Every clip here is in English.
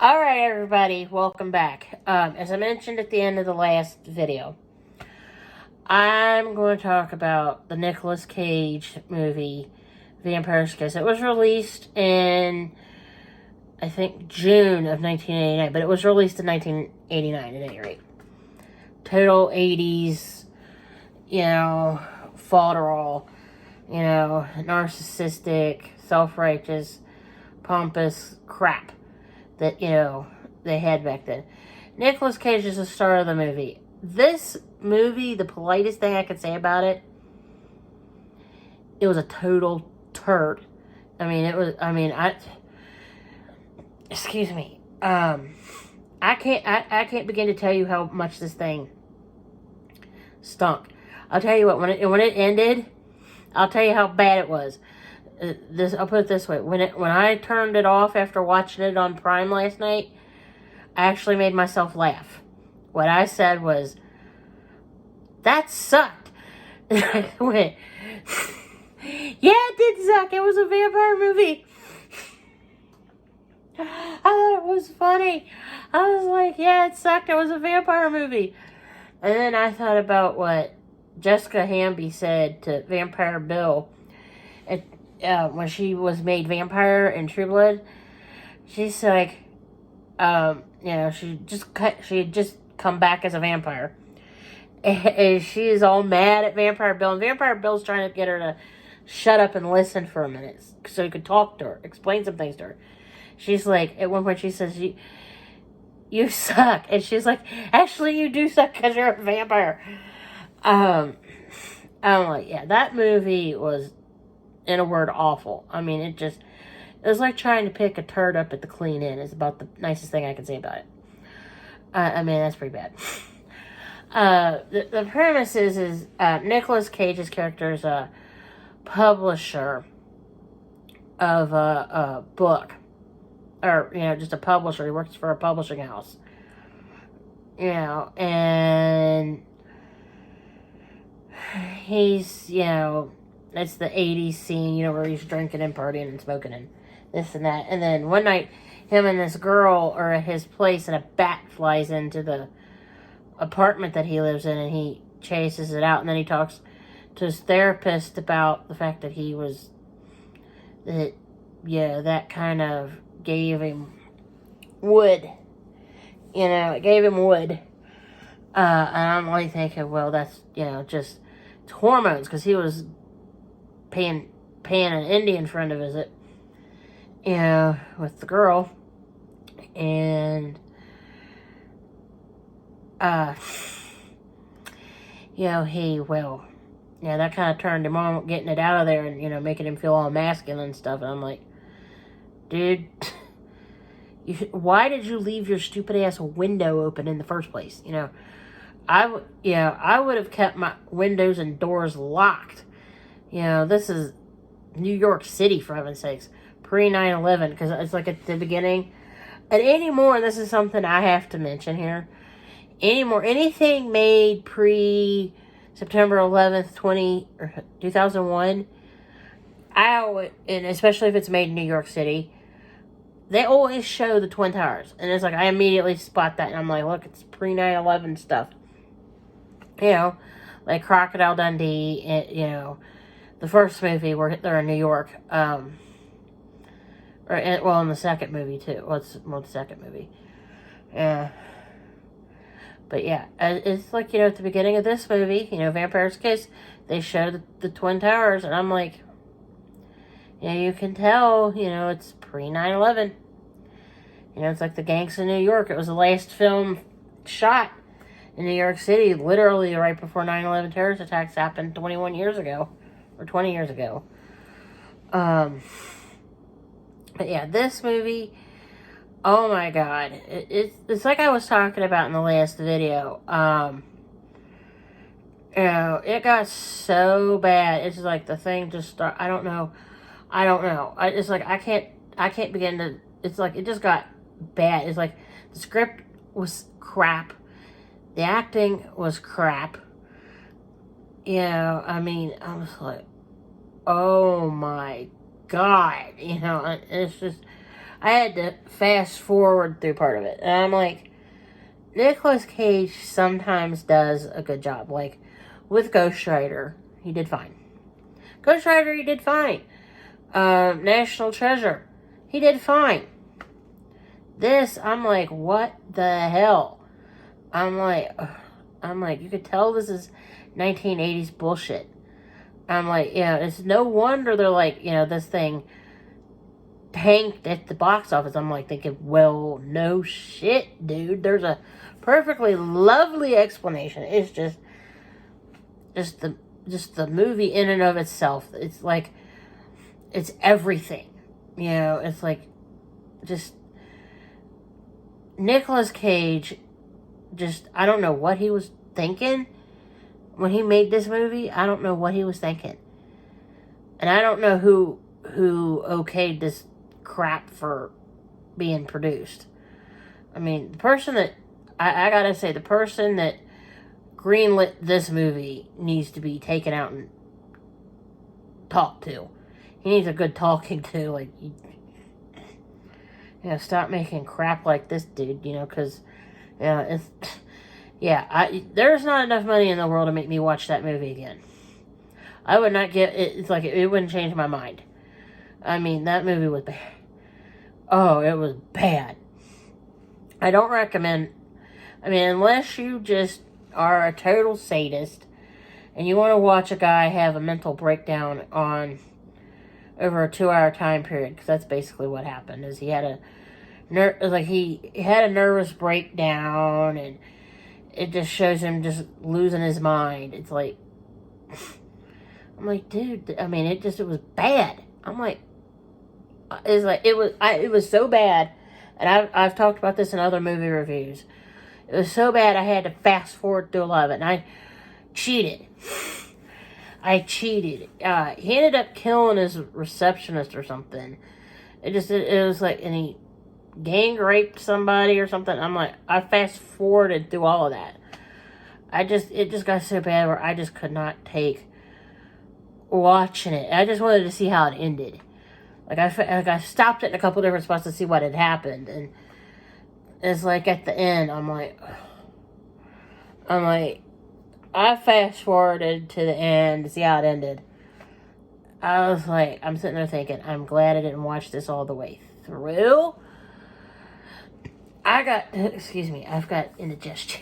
Alright, everybody, welcome back. As I mentioned at the end of the last video, I'm going to talk about the Nicolas Cage movie, Vampire's Kiss. It was released in, I think, June of 1989, but it was released in 1989 at any rate. Total 80s, folderol, narcissistic, self-righteous, pompous crap that, they had back then. Nicolas Cage is the star of the movie. This movie, the politest thing I could say about it, it was a total turd. Excuse me. I can't begin to tell you how much this thing stunk. I'll tell you what, when it ended, I'll tell you how bad it was. I'll put it this way: when I turned it off after watching it on Prime last night, I actually made myself laugh. What I said was, "That sucked." I went, "Yeah, it did suck. It was a vampire movie." I thought it was funny. I was like, "Yeah, it sucked. It was a vampire movie." And then I thought about what Jessica Hamby said to Vampire Bill when she was made vampire in True Blood. She's like, she had just come back as a vampire, and she is all mad at Vampire Bill, and Vampire Bill's trying to get her to shut up and listen for a minute so he could talk to her, explain some things to her. She's like, at one point she says, you suck, and she's like, actually you do suck because you're a vampire. I'm like, yeah, that movie was, in a word, awful. I mean, it was like trying to pick a turd up at the Clean Inn. Is about the nicest thing I can say about it. That's pretty bad. The premise is Nicolas Cage's character is a publisher of a book. Or, just a publisher. He works for a publishing house. And he's, it's the 80s scene, where he's drinking and partying and smoking and this and that. And then one night, him and this girl are at his place, and a bat flies into the apartment that he lives in, and he chases it out. And then he talks to his therapist about the fact that that kind of gave him wood. It gave him wood. And I'm like thinking, well, that's, just it's hormones, because he was paying an Indian friend to visit, with the girl, and that kind of turned him on, getting it out of there, and making him feel all masculine and stuff. And I'm like, dude, why did you leave your stupid ass window open in the first place? I would have kept my windows and doors locked. This is New York City, for heaven's sakes. Pre-9/11, because it's like at the beginning. And anymore, this is something I have to mention here. Anything made pre-September 11th, 2001, and especially if it's made in New York City, they always show the Twin Towers. And it's like, I immediately spot that, and I'm like, look, it's pre-9/11 stuff. Like Crocodile Dundee, the first movie where they're in New York, in the second movie too. Well, it's more the second movie. Yeah. But yeah, it's like, at the beginning of this movie, Vampire's Kiss, they show the Twin Towers, and I'm like, you can tell, it's pre-9/11. It's like the Gangs of New York. It was the last film shot in New York City, literally right before 9/11 terrorist attacks happened 21 years ago. Or 20 years ago. But yeah, this movie, oh my god. It's like I was talking about in the last video. It got so bad. It's like the thing just started. I don't know. It's like I can't begin to. It's like it just got bad. It's like the script was crap. The acting was crap. I was like, oh my god, it's just, I had to fast forward through part of it. And I'm like, Nicolas Cage sometimes does a good job. Like, with Ghost Rider, he did fine. Ghost Rider, he did fine. National Treasure, he did fine. This, I'm like, what the hell? I'm like, you could tell this is 1980s bullshit. I'm like, it's no wonder they're like, this thing tanked at the box office. I'm like thinking, well, no shit, dude. There's a perfectly lovely explanation. It's just the movie in and of itself. It's like, it's everything. It's like, just Nicolas Cage, I don't know what he was thinking when he made this movie. I don't know what he was thinking. And I don't know who okayed this crap for being produced. I mean, the person that, I gotta say, the person that greenlit this movie needs to be taken out and talked to. He needs a good talking to. Like, stop making crap like this, dude, because, there's not enough money in the world to make me watch that movie again. I would not get it. It's like, it wouldn't change my mind. I mean, that movie was bad. Oh, it was bad. I don't recommend, unless you just are a total sadist and you want to watch a guy have a mental breakdown over a 2-hour time period, because that's basically what happened. Is he had a nervous breakdown, and it just shows him just losing his mind. It's like, I'm like, dude. It was bad. I'm like, it was so bad, and I've talked about this in other movie reviews. It was so bad I had to fast forward through a lot of it, and I cheated. He ended up killing his receptionist or something. It was like, and he gang raped somebody or something. I'm like, I fast forwarded through all of that. It just got so bad where I just could not take watching it. I just wanted to see how it ended. Like, I stopped it in a couple different spots to see what had happened, and it's like at the end, I'm like, I fast forwarded to the end to see how it ended. I was like, I'm sitting there thinking, I'm glad I didn't watch this all the way through. I've got indigestion.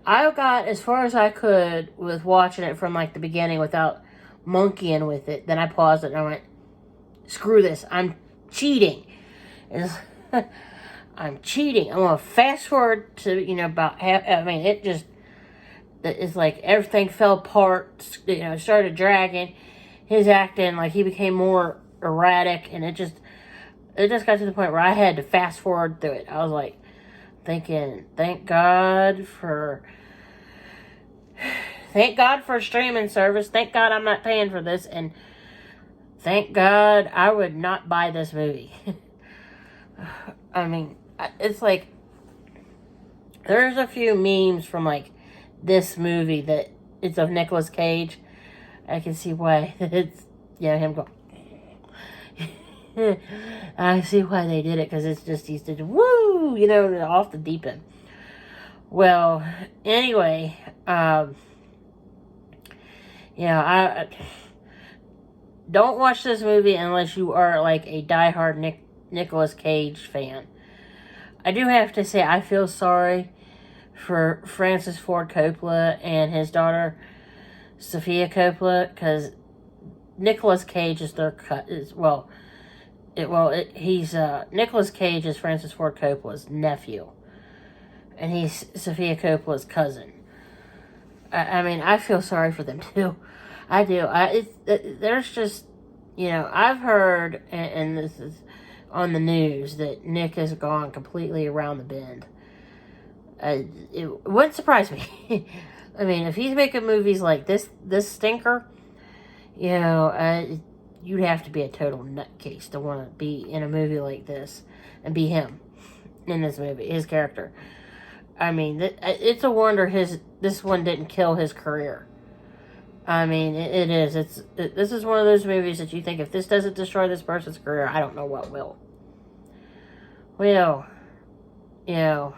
I got as far as I could with watching it from like the beginning without monkeying with it. Then I paused it and I went, screw this. I'm cheating. I'm cheating. I'm going to fast forward to, about half. It's like everything fell apart, started dragging. His acting, like, he became more erratic, and it just got to the point where I had to fast forward through it. I was like thinking, thank God for a streaming service. Thank God I'm not paying for this, and thank God I would not buy this movie. It's like, there's a few memes from like this movie that it's of Nicolas Cage. I can see why it's him going. I see why they did it, because it's just he's just woo, off the deep end. Well, anyway, I don't watch this movie unless you are like a diehard Nicolas Cage fan. I do have to say, I feel sorry for Francis Ford Coppola and his daughter Sofia Coppola, because Nicolas Cage is their Nicolas Cage is Francis Ford Coppola's nephew, and he's Sofia Coppola's cousin. I feel sorry for them too. I do. There's just, I've heard, and this is on the news, that Nick has gone completely around the bend. It wouldn't surprise me. If he's making movies like this stinker, you'd have to be a total nutcase to want to be in a movie like this and be him in this movie, his character. It's a wonder this one didn't kill his career. It is. This is one of those movies that you think, if this doesn't destroy this person's career, I don't know what will. Well, you know,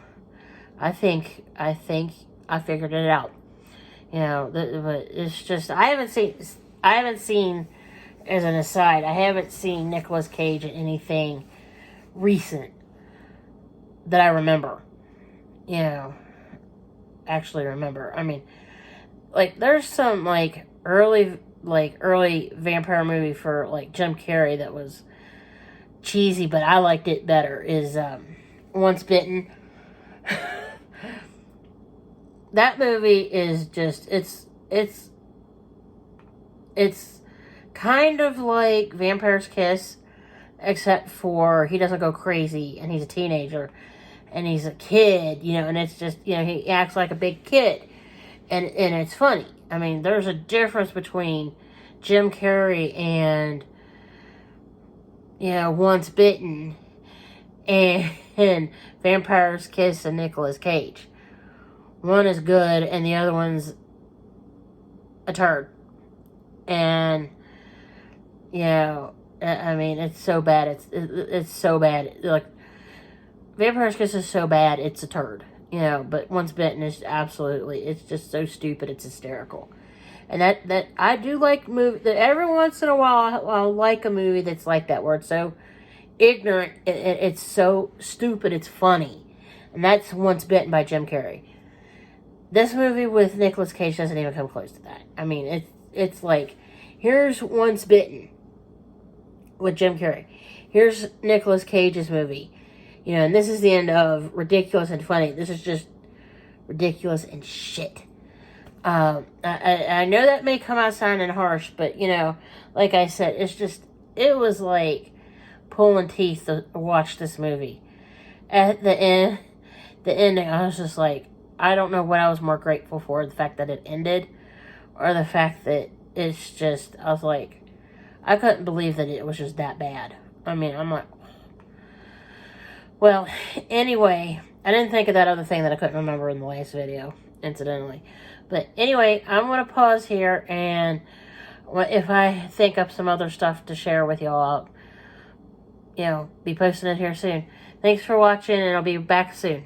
I think I figured it out. You know, but it's just I haven't seen, as an aside, I haven't seen Nicolas Cage in anything recent that I remember. You know, actually remember. I mean, like there's some early vampire movie for like Jim Carrey that was cheesy, but I liked it better. Is Once Bitten. That movie is just it's kind of like Vampire's Kiss, except for he doesn't go crazy and he's a teenager and he's a kid, you know, and it's just, you know, he acts like a big kid, and it's funny. I mean, there's a difference between Jim Carrey and, you know, Once Bitten and Vampire's Kiss and Nicolas Cage. One is good and the other one's a turd. And, you know, I mean, it's so bad. It's so bad. Like, Vampire's Kiss is so bad, it's a turd. You know, but Once Bitten is absolutely, it's just so stupid, it's hysterical. And that I do like movie, that every once in a while I'll like a movie that's like that, where it's so ignorant, it's so stupid, it's funny. And that's Once Bitten by Jim Carrey. This movie with Nicolas Cage doesn't even come close to that. I mean, it's like, here's Once Bitten with Jim Carrey. Here's Nicolas Cage's movie. You know, and this is the end of ridiculous and funny. This is just ridiculous and shit. I know that may come out sounding harsh, but, you know, like I said, it was like pulling teeth to watch this movie. At the ending, I was just like, I don't know what I was more grateful for, the fact that it ended, or the fact that it's just, I was like, I couldn't believe that it was just that bad. I mean, I'm like, well, anyway, I didn't think of that other thing that I couldn't remember in the last video, incidentally. But anyway, I'm going to pause here, and if I think up some other stuff to share with y'all, I'll, you know, be posting it here soon. Thanks for watching, and I'll be back soon.